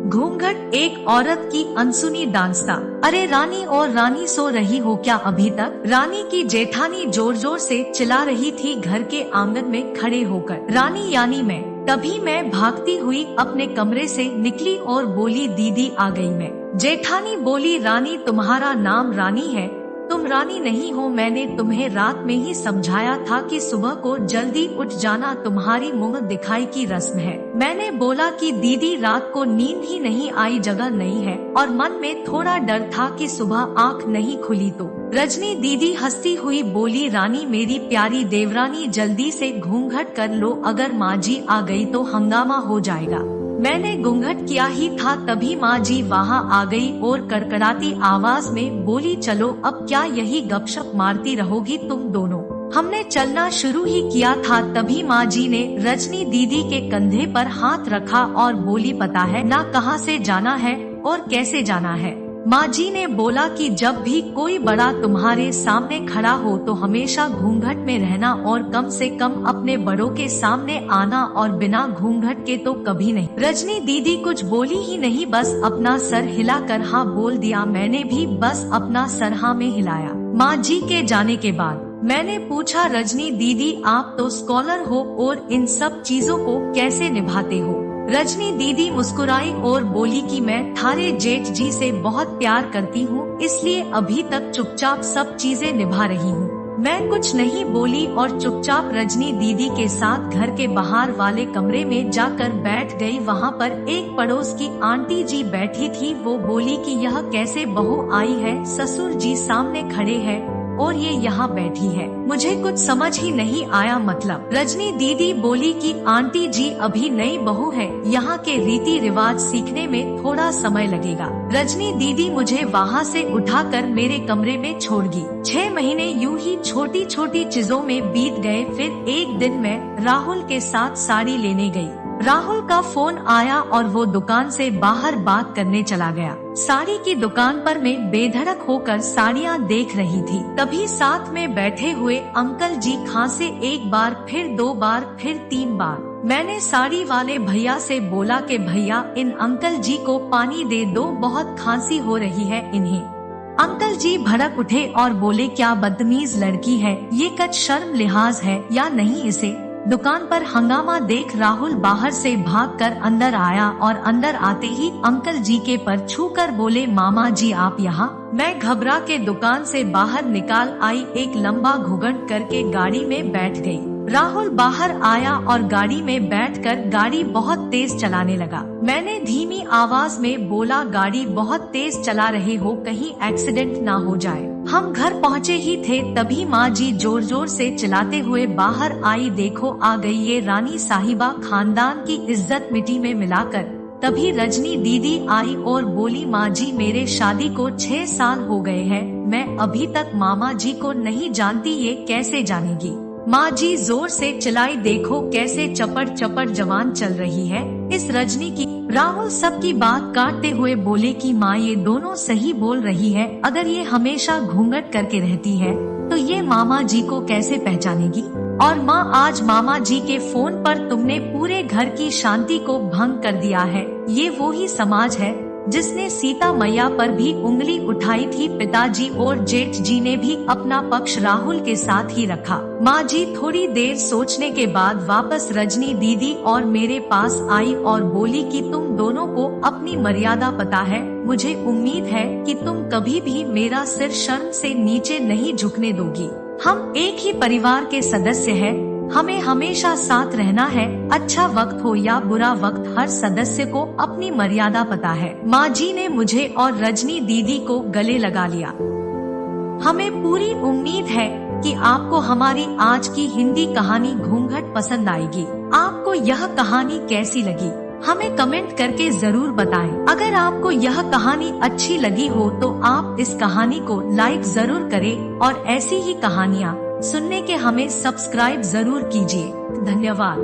घूंघट एक औरत की अनसुनी दास्तां। अरे रानी, और रानी सो रही हो क्या अभी तक? रानी की जेठानी जोर जोर से चिल्ला रही थी घर के आंगन में खड़े होकर। रानी यानी मैं। तभी मैं भागती हुई अपने कमरे से निकली और बोली, दीदी आ गई मैं। जेठानी बोली, रानी तुम्हारा नाम रानी है, तुम रानी नहीं हो। मैंने तुम्हें रात में ही समझाया था कि सुबह को जल्दी उठ जाना, तुम्हारी मुंह दिखाई की रस्म है। मैंने बोला कि दीदी रात को नींद ही नहीं आई, जगह नहीं है, और मन में थोड़ा डर था कि सुबह आँख नहीं खुली तो। रजनी दीदी हंसती हुई बोली, रानी मेरी प्यारी देवरानी, जल्दी से घूंघट कर लो, अगर माँ जी आ गई तो हंगामा हो जाएगा। मैंने घूंघट किया ही था तभी माँ जी वहाँ आ गई और कड़कड़ाती आवाज में बोली, चलो अब क्या यही गपशप मारती रहोगी तुम दोनों? हमने चलना शुरू ही किया था तभी माँ जी ने रजनी दीदी के कंधे पर हाथ रखा और बोली, पता है ना कहाँ से जाना है और कैसे जाना है? माँ जी ने बोला कि जब भी कोई बड़ा तुम्हारे सामने खड़ा हो तो हमेशा घूंघट में रहना और कम से कम अपने बड़ों के सामने आना, और बिना घूंघट के तो कभी नहीं। रजनी दीदी कुछ बोली ही नहीं, बस अपना सर हिलाकर हाँ बोल दिया। मैंने भी बस अपना सर हाँ में हिलाया। माँ जी के जाने के बाद मैंने पूछा, रजनी दीदी आप तो स्कॉलर हो और इन सब चीजों को कैसे निभाते हो? रजनी दीदी मुस्कुराई और बोली कि मैं थारे जेठ जी से बहुत प्यार करती हूँ, इसलिए अभी तक चुपचाप सब चीजें निभा रही हूँ। मैं कुछ नहीं बोली और चुपचाप रजनी दीदी के साथ घर के बाहर वाले कमरे में जाकर बैठ गई। वहाँ पर एक पड़ोस की आंटी जी बैठी थी। वो बोली कि यह कैसे बहू आई है, ससुर जी सामने खड़े हैं और ये यहाँ बैठी है, मुझे कुछ समझ ही नहीं आया मतलब। रजनी दीदी बोली कि आंटी जी अभी नई बहू है, यहाँ के रीति रिवाज सीखने में थोड़ा समय लगेगा। रजनी दीदी मुझे वहाँ से उठाकर मेरे कमरे में छोड़ गई। 6 महीने यूं ही छोटी छोटी चीजों में बीत गए। फिर एक दिन मैं राहुल के साथ साड़ी लेने गई। राहुल का फोन आया और वो दुकान से बाहर बात करने चला गया। साड़ी की दुकान पर मैं बेधड़क होकर साड़ियाँ देख रही थी। तभी साथ में बैठे हुए अंकल जी खांसे, 1 बार, फिर 2 बार, फिर 3 बार। मैंने साड़ी वाले भैया से बोला कि भैया इन अंकल जी को पानी दे दो, बहुत खांसी हो रही है इन्हें। अंकल जी भड़क उठे और बोले, क्या बदतमीज लड़की है ये, कुछ शर्म लिहाज है या नहीं इसे? दुकान पर हंगामा देख राहुल बाहर से भागकर अंदर आया और अंदर आते ही अंकल जी के पर छूकर बोले, मामा जी आप यहाँ? मैं घबरा के दुकान से बाहर निकाल आई, एक लंबा घुघट करके गाड़ी में बैठ गई। राहुल बाहर आया और गाड़ी में बैठकर गाड़ी बहुत तेज चलाने लगा। मैंने धीमी आवाज में बोला, गाड़ी बहुत तेज चला रहे हो, कहीं एक्सीडेंट ना हो जाए। हम घर पहुँचे ही थे तभी माँ जी जोर जोर से चिल्लाते हुए बाहर आई, देखो आ गई ये रानी साहिबा, खानदान की इज्जत मिट्टी में मिलाकर। तभी रजनी दीदी आई और बोली, माँ जी मेरे शादी को 6 साल हो गए हैं, मैं अभी तक मामा जी को नहीं जानती, ये कैसे जानेगी? माँ जी जोर से चिल्लाई, देखो कैसे चपड़ चपड़ जवान चल रही है इस रजनी की। राहुल सबकी बात काटते हुए बोले कि माँ ये दोनों सही बोल रही है, अगर ये हमेशा घूंघट करके रहती है तो ये मामा जी को कैसे पहचानेगी? और माँ आज मामा जी के फोन पर तुमने पूरे घर की शांति को भंग कर दिया है। ये वो ही समाज है जिसने सीता मैया पर भी उंगली उठाई थी। पिताजी और जेठ जी ने भी अपना पक्ष राहुल के साथ ही रखा। माँ जी थोड़ी देर सोचने के बाद वापस रजनी दीदी और मेरे पास आई और बोली कि तुम दोनों को अपनी मर्यादा पता है, मुझे उम्मीद है कि तुम कभी भी मेरा सिर शर्म से नीचे नहीं झुकने दोगी। हम एक ही परिवार के सदस्य हैं, हमें हमेशा साथ रहना है, अच्छा वक्त हो या बुरा वक्त, हर सदस्य को अपनी मर्यादा पता है। माँ जी ने मुझे और रजनी दीदी को गले लगा लिया। हमें पूरी उम्मीद है कि आपको हमारी आज की हिंदी कहानी घूंघट पसंद आएगी। आपको यह कहानी कैसी लगी हमें कमेंट करके जरूर बताएं। अगर आपको यह कहानी अच्छी लगी हो तो आप इस कहानी को लाइक जरूर करें और ऐसी ही कहानियाँ सुनने के हमें सब्सक्राइब जरूर कीजिए। धन्यवाद।